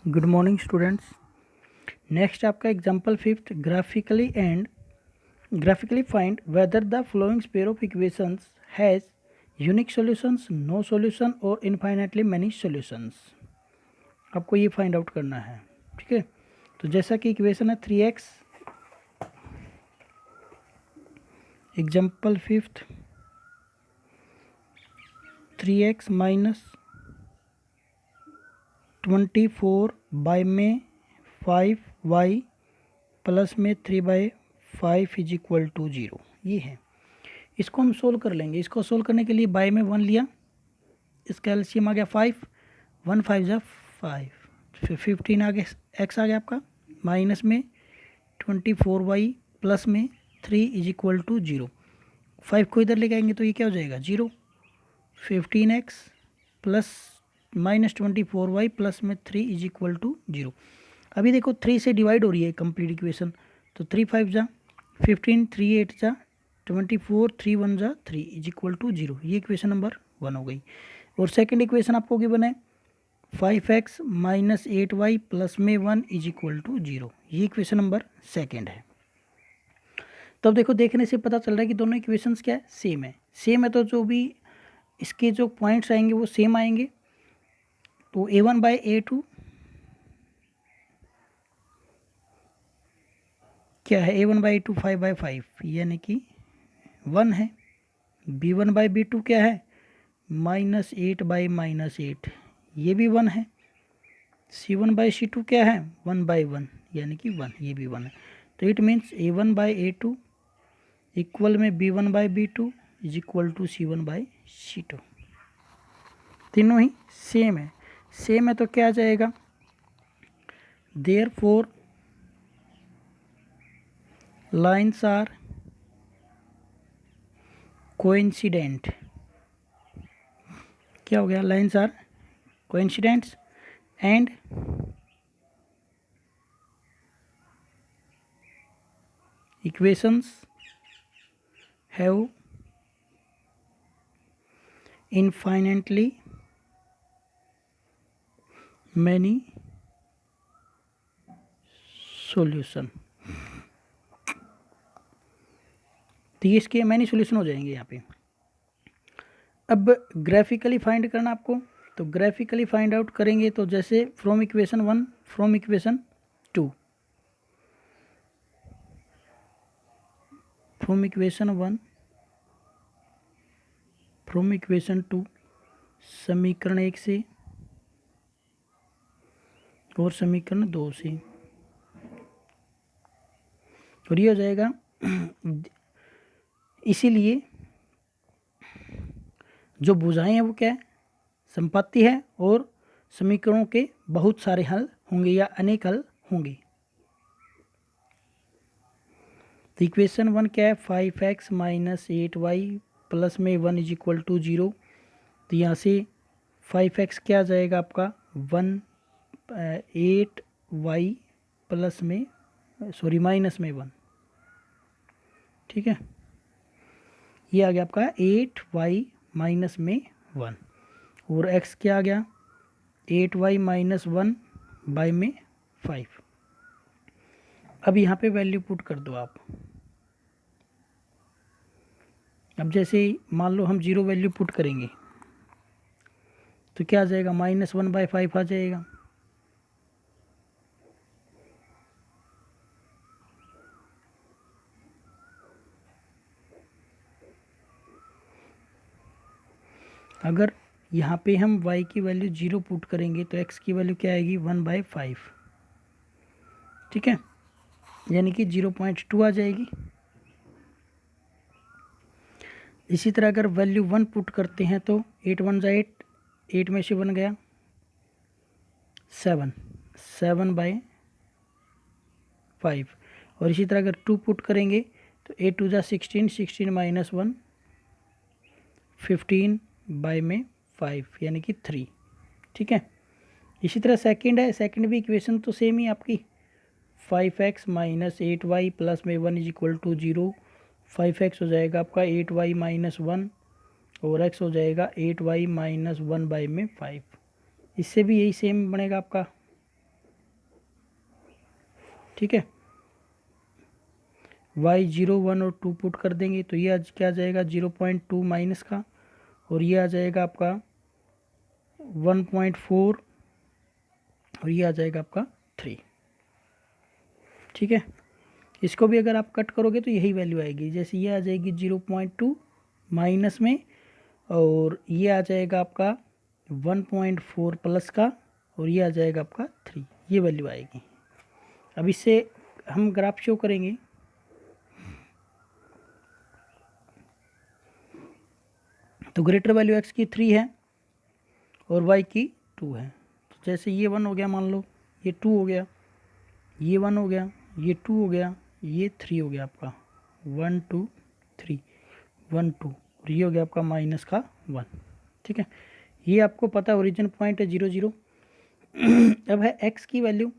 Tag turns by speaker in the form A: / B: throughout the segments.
A: Good morning students. Next आपका example fifth, graphically find whether the flowing pair of equations has unique solutions, no solution और infinitely many solutions. आपको ये find out करना है। ठीक है, तो जैसा कि इक्वेशन है 3x, example fifth 3x minus 24 by में 5y प्लस में 3/5 इज इक्वल टू 0, ये है। इसको हम सोल्व कर लेंगे। इसको सोल्व करने के लिए बाय में 1 लिया, इसका एलसीएम आ गया 5, 1 5 जा 5, फिर 15 आ गया, x आ गया आपका, माइनस में 24y प्लस में 3 इज इक्वल टू 0। 5 को इधर लेके आएंगे तो ये क्या हो जाएगा 0, 15x plus minus 24y plus में 3 इज इक्वल टू 0। अभी देखो 3 से डिवाइड हो रही है कंप्लीट इक्वेशन, तो 3 5 जा 15, 3 8 जा 24, 3 1 जा 3 इज इक्वल टू 0। ये इक्वेशन नंबर 1 हो गई। और सेकंड इक्वेशन आपको गिवन है 5x माइनस 8y प्लस में 1 इज इक्वल टू 0। ये इक्वेशन नंबर सेकंड है। तो अब देखो, देखने से पता चल रहा है कि दोनों इक्वेशंस क्या है, सेम है। सेम है तो जो भी इसके जो पॉइंट्स आएंगे वो सेम आएंगे। तो a1/a2 क्या है, a1/a2 5/5 यानी कि 1 है। b1/b2 क्या है, -8/-8, ये भी 1 है। c1/c2 क्या है, 1/1 यानी कि 1, ये भी 1 है। तो इट मीन्स a1/a2 इक्वल में b1/b2 is equal to c1/c2। तीनों ही सेम है। सेम है तो क्या आ जाएगा, देयरफॉर लाइन्स आर कोइंसिडेंट। क्या हो गया, lines are coincidents and equations have infinitely many solution। तो ये इसके मैनी सॉल्यूशन हो जाएंगे यहाँ पे। अब ग्राफिकली फाइंड करना आपको, तो ग्राफिकली फाइंड आउट करेंगे तो जैसे from equation 1, from equation 2, from equation 1, from equation 2, समीकरण 1 से और समीकरण 2 से, और ये हो जाएगा। इसीलिए जो भुजाएं हैं वो क्या है, संपत्ति है, और समीकरणों के बहुत सारे हल होंगे या अनेक हल होंगे। तो इक्वेशन 1 क्या है, 5x माइनस 8y प्लस में 1 इज इक्वल टू 0। तो यहाँ से 5x क्या आ जाएगा आपका 8y प्लस में माइनस में 1। ठीक है, ये आ गया आपका 8y माइनस में 1, और x क्या आ गया 8y माइनस 1 बाई में 5। अब यहाँ पे वैल्यू पुट कर दो आप। अब जैसे मान लो हम 0 वैल्यू पुट करेंगे तो क्या आ जाएगा, -1/5 आ जाएगा। अगर यहाँ पे हम y की वैल्यू 0 पुट करेंगे तो x की वैल्यू क्या आएगी 1/5। ठीक है, यानी कि 0.2 आ जाएगी। इसी तरह अगर वैल्यू 1 पुट करते हैं तो 8 1 जा 8, 8 में से 1 गया 7, 7/5। और इसी तरह अगर 2 पुट करेंगे तो 8 2 जा 16, 16 माइनस 1 15 बाई में 5 यानी कि 3। ठीक है, इसी तरह सेकंड है, सेकंड भी इक्वेशन तो सेम ही आपकी, 5x माइनस 8y प्लस में 1 इज इक्वल टू 0। 5x हो जाएगा आपका 8y माइनस 1, और x हो जाएगा 8y माइनस 1 बाई में 5। इससे भी यही सेम बनेगा आपका। ठीक है। y 0 1 और 2 पुट कर देंगे तो ये आज क्या आ जाएगा 0.2 माइनस का, और ये आ जाएगा आपका 1.4 और ये आ जाएगा आपका 3। ठीक है। इसको भी अगर आप कट करोगे तो यही वैल्यू आएगी, जैसे ये आ जाएगी 0.2 माइनस में, और ये आ जाएगा आपका 1.4 प्लस का, और ये आ जाएगा आपका 3, ये वैल्यू आएगी। अब इससे हम ग्राफ शो करेंगे। तो ग्रेटर वैल्यू x की 3 है और y की 2 है। तो जैसे ये 1 हो गया, मान लो ये 2 हो गया, ये 1 हो गया, ये 2 हो गया, ये 3 हो गया आपका 1 2 3 1 2, और ये हो गया आपका माइनस का 1। ठीक है, ये आपको पता है ओरिजिन पॉइंट है 0 0। अब है x की वैल्यू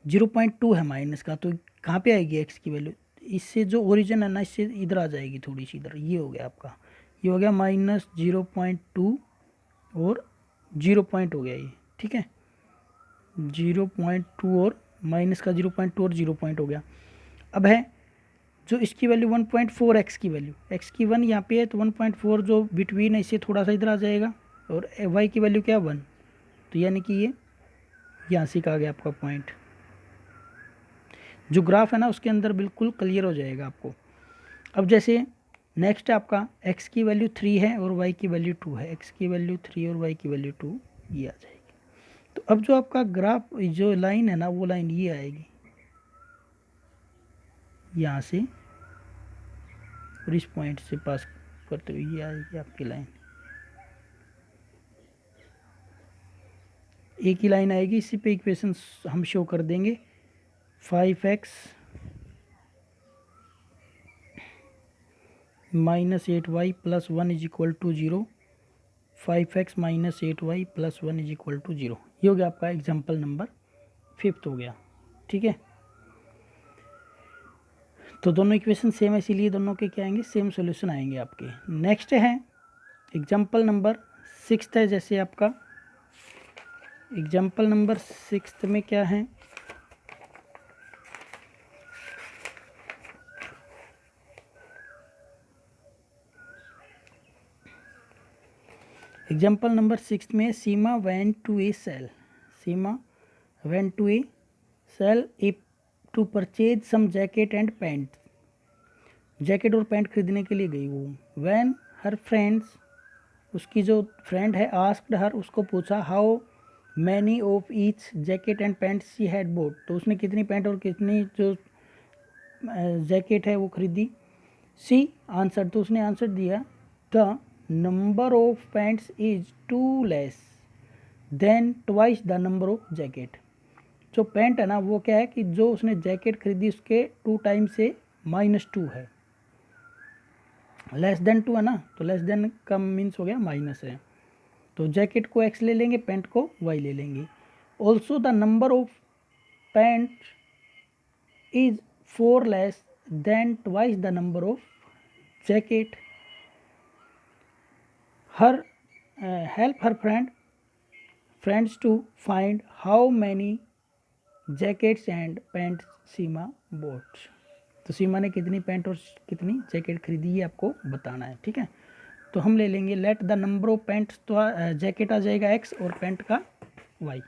A: 0.2 है माइनस का, तो कहाँ पे आएगी x की वैल्यू, इससे जो ओरिजिन है ना इससे इधर आ जाएगी थोड़ी सी इधर, ये हो गया आपका, ये हो गया माइनस 0.2 और 0 पॉइंट हो गया ये। ठीक है, 0.2 और माइनस का 0.2 और 0 पॉइंट हो गया। अब है जो इसकी वैल्यू 1.4 x की वैल्यू, x की 1 यहाँ पे है तो 1.4 जो बिटवीन है इससे थोड़ा सा इधर आ जाएगा, और y की वैल्यू क्या 1, तो यानी कि ये यहाँ से आ गया आपका पॉइंट। जो ग्राफ है ना उसके अंदर बिल्कुल क्लियर हो जाएगा आपको। अब जैसे नेक्स्ट है आपका x की वैल्यू 3 है और y की वैल्यू 2 है, x की वैल्यू 3 और y की वैल्यू 2, ये आ जाएगी। तो अब जो आपका ग्राफ जो लाइन है ना वो लाइन ये आएगी यहाँ से, और इस पॉइंट से पास करते हुए ये आएगी आपकी लाइन, एक ही लाइन आएगी। इसी पे इक्वेशन हम शो कर देंगे। 5x minus 8y plus 1 is equal to 0, 5x minus 8y plus 1 is equal to 0। ये हो गया आपका एग्जाम्पल नंबर 5 हो गया। ठीक है, तो दोनों इक्वेशन सेम है, इसीलिए दोनों के क्या आएंगे, सेम सॉल्यूशन आएंगे आपके। नेक्स्ट है एग्जाम्पल नंबर 6 है। जैसे आपका एग्जाम्पल नंबर 6 में क्या है, एग्जाम्पल नंबर 6 में Seema went to a sale, Seema went to a sale to purchase some jacket and pant, jacket और पैंट खरीदने के लिए गई वो। वैन हर फ्रेंड्स, उसकी जो फ्रेंड है, आस्क्ड हर, उसको पूछा how many of each jacket and pant she had boat, तो उसने कितनी पैंट और कितनी जो जैकेट है वो खरीदी। सी आंसर, तो उसने आंसर दिया the number of pants is two less than twice the number of jacket. जो पैंट है ना वो क्या है कि जो उसने जैकेट खरीदी उसके 2 टाइम से -2 है, लेस देन 2 है ना, तो लेस देन का मीन्स हो गया माइनस है, तो जैकेट को x ले लेंगे, पैंट को y ले लेंगे। Also the number of pant is 4 less than twice the number of jacket. Her help her friends to find how many jackets and pant Seema bought, तो सीमा ने कितनी पैंट और कितनी जैकेट खरीदी ये आपको बताना है। ठीक है, तो हम ले लेंगे let the number of pants, तो जैकेट आ जाएगा x और पैंट का y।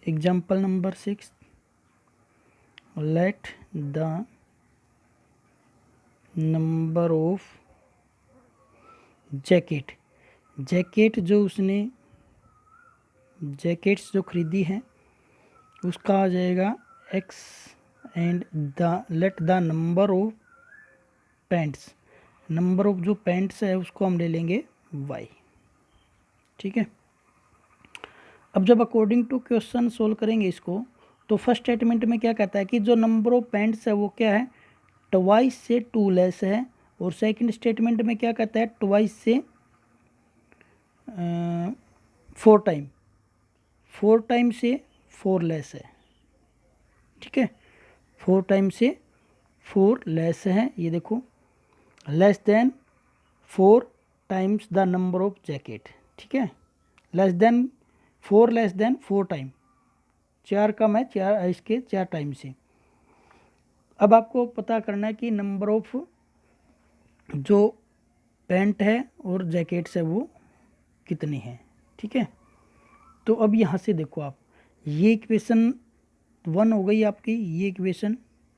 A: Example number 6, let the number of jacket, jacket जो उसने जैकेट्स जो खरीदी है उसका आ जाएगा x and the let the number of pants, number of जो पैंट्स है उसको हम ले लेंगे y। ठीक है, अब जब अकॉर्डिंग टू क्वेश्चन सोल्व करेंगे इसको, तो फर्स्ट स्टेटमेंट में क्या कहता है कि जो नंबर ऑफ पैंट्स है वो क्या है, ट्वाइस से 2 लेस है, और सेकंड स्टेटमेंट में क्या कहता है, ट्वाइस से 4 टाइम से 4 लेस है। ठीक है, 4 टाइम से 4 लेस है, ये देखो, less than 4 times the number of jacket, ठीक है, लेस देन 4 टाइम, 4 कम है 4 इसके 4 टाइम से। अब आपको पता करना है कि नंबर ऑफ जो पैंट है और जैकेट्स है वो कितनी है, ठीक है। तो अब यहाँ से देखो आप, ये इक्वेशन 1 हो गई आपकी, ये इक्वेशन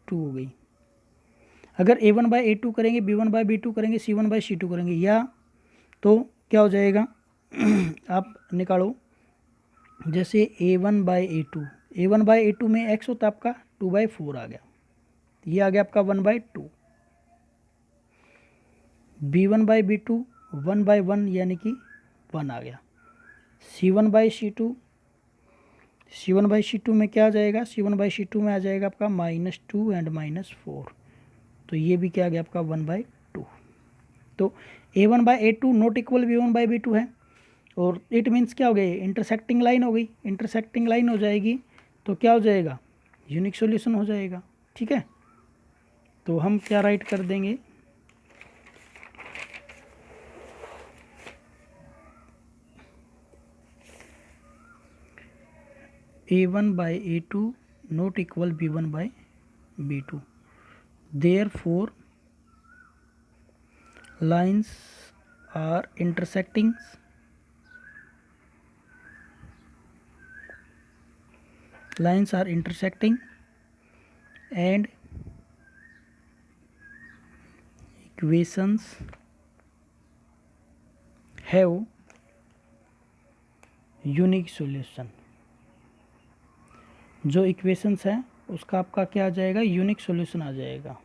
A: 2 हो गई। अगर A1/A2 करेंगे, B1/B2 करेंगे, C1/C2 करेंगे, या तो क्या हो जाएगा आप निकालो, जैसे A1/A2 में x होता है आपका 2/4 आ गया, ये आ गया आपका 1/2। B1/B2 1/1 यानी कि 1 आ गया। C1/C2 में क्या आ जाएगा, C1/C2 में आ जाएगा आपका -2 एंड -4, तो ये भी क्या आ गया आपका 1/2। तो A1/A2 नॉट इक्वल B1/B2 है, और इट मीन्स क्या हो गई, इंटरसेक्टिंग लाइन हो गई। इंटरसेक्टिंग लाइन हो जाएगी तो क्या हो जाएगा, यूनिक सॉल्यूशन हो जाएगा, ठीक है। तो हम क्या राइट कर देंगे, A1/A2 not equal B1/B2, therefore lines are intersecting and equations have unique solution. जो इक्वेशंस है उसका आपका क्या आ जाएगा, यूनिक सॉल्यूशन आ जाएगा,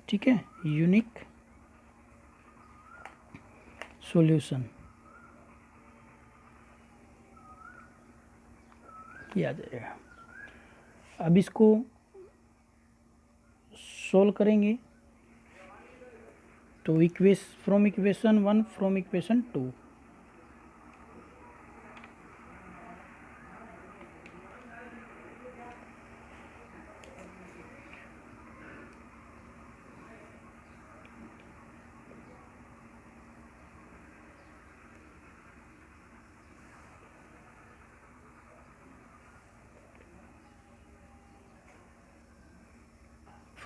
A: ठीक है, यूनिक सॉल्यूशन ये आ जाएगा। अब इसको सोल्व करेंगे तो from equation 1 from equation 2,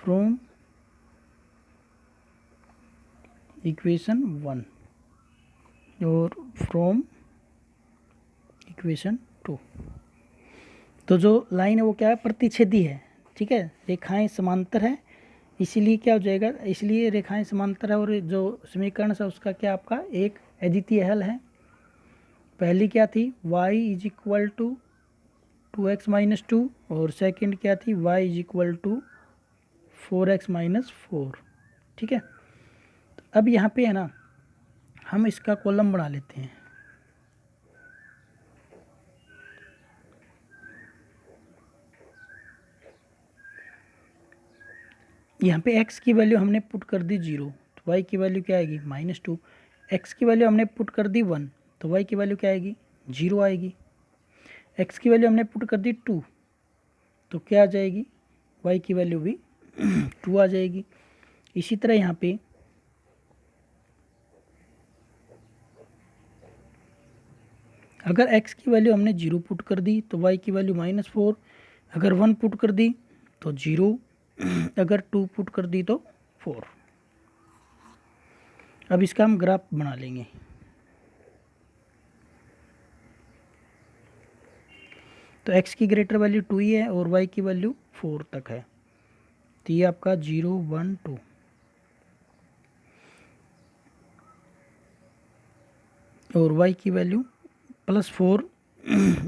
A: from equation 1 और फ्रॉम इक्वेशन 2। तो जो लाइन है वो क्या है, प्रतिच्छेदी है, ठीक है, रेखाएं समांतर है, इसीलिए क्या हो जाएगा, इसलिए रेखाएं समांतर है, और जो समीकरण है उसका क्या आपका एक अद्वितीय हल है। पहली क्या थी, y is equal to 2x - 2, और सेकंड क्या थी, y is equal to 4x - 4, ठीक है। तो अब यहाँ पे है ना, हम इसका कॉलम बना लेते हैं। यहाँ पे x की वैल्यू हमने पुट कर दी 0, तो y की वैल्यू क्या आएगी, -2। x की वैल्यू हमने पुट कर दी 1, तो y की वैल्यू क्या आएगी, 0 आएगी। x की वैल्यू हमने पुट कर दी 2, तो क्या आ जाएगी, y की वैल्यू भी 2 आ जाएगी। इसी तरह यहाँ पे अगर x की वैल्यू हमने 0 पुट कर दी तो y की वैल्यू -4, अगर 1 पुट कर दी तो 0, अगर 2 पुट कर दी तो 4। अब इसका हम ग्राफ बना लेंगे। तो x की ग्रेटर वैल्यू 2 ही है और y की वैल्यू 4 तक है, तो ये आपका 0 1 2, और y की वैल्यू +4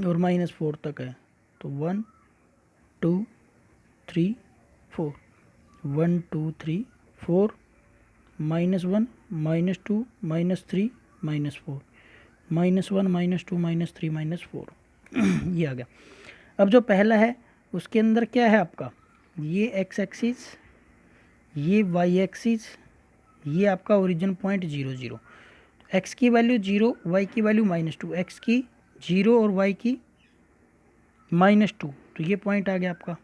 A: और -4 तक है, तो 1 2 3 4, 1 2 3 4, -1 -2 -3 -4, -1 -2 -3 -4 ये आ गया। अब जो पहला है उसके अंदर क्या है आपका, ये x एक्सिस, ये y एक्सिस, ये आपका ओरिजिन पॉइंट 0 0, x की वैल्यू 0, y की वैल्यू -2, x की 0 और y की -2, तो ये पॉइंट आ गया आपका।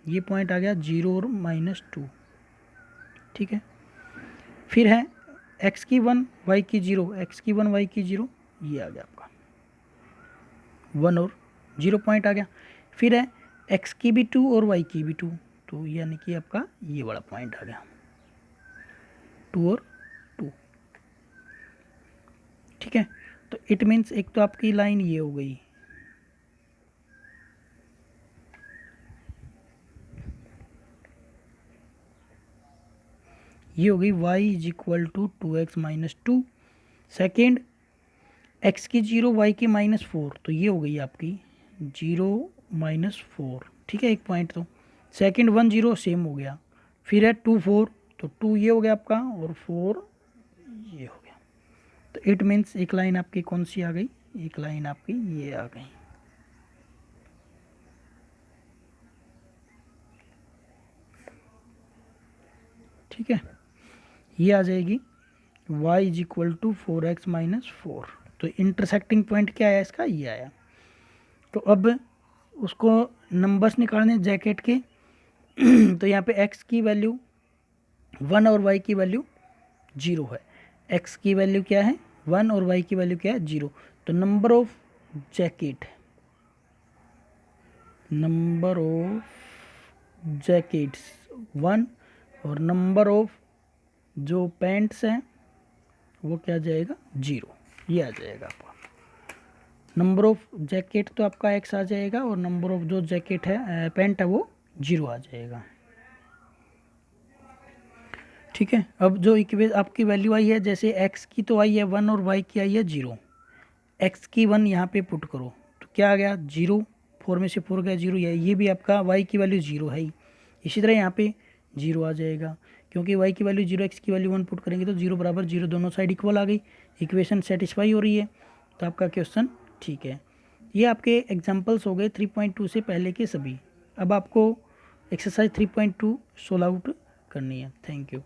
A: ये पॉइंट आ गया 0 और -2, ठीक है। फिर है x की 1 y की 0, x की 1 y की 0, ये आ गया आपका 1 और 0 पॉइंट आ गया। फिर है x की भी 2 और y की भी 2, तो यानी कि आपका ये वाला पॉइंट आ गया 2 और 2, ठीक है। तो इट मीन्स एक तो आपकी लाइन ये हो गई, ये हो गई y is equal to 2x minus 2। Second x की 0 y की -4, तो ये हो गई आपकी 0 -4, ठीक है, एक पॉइंट। तो सेकेंड 1 0 सेम हो गया। फिर है 2 4, तो 2 ये हो गया आपका और 4 ये हो गया। तो इट मीन्स एक लाइन आपकी कौन सी आ गई, एक लाइन आपकी ये आ गई, ठीक है। ये आ जाएगी y is equal to 4x minus 4। तो इंटरसेक्टिंग पॉइंट क्या आया इसका, ये आया। तो अब उसको नंबर्स निकालने जैकेट के तो यहाँ पे x की वैल्यू 1 और y की वैल्यू 0 है। x की वैल्यू क्या है 1 और y की वैल्यू क्या है 0। तो number of jacket, number of jackets 1 और नंबर ऑफ जो पैंट्स हैं वो क्या जाएगा 0, ये आ जाएगा आपका। नंबर ऑफ जैकेट तो आपका x आ जाएगा और नंबर ऑफ जो जैकेट है पैंट है वो 0 आ जाएगा, ठीक है। अब जो इक्वेशन आपकी वैल्यू आई है, जैसे x की तो आई है 1 और y की आई है 0, x की 1 यहाँ पे पुट करो तो क्या आ गया 0, 4 में से 4 गया 0, ये भी आपका y की वैल्यू 0 है ही। इसी तरह यहाँ पे 0 आ जाएगा, क्योंकि y की वैल्यू 0, x की वैल्यू 1 पुट करेंगे तो 0 बराबर 0, दोनों साइड इक्वल आ गई, इक्वेशन सेटिस्फाई हो रही है। तो आपका क्वेश्चन ठीक है। ये आपके एग्जाम्पल्स हो गए 3.2 से पहले के सभी। अब आपको एक्सरसाइज 3.2 सोल्व आउट करनी है। Thank you.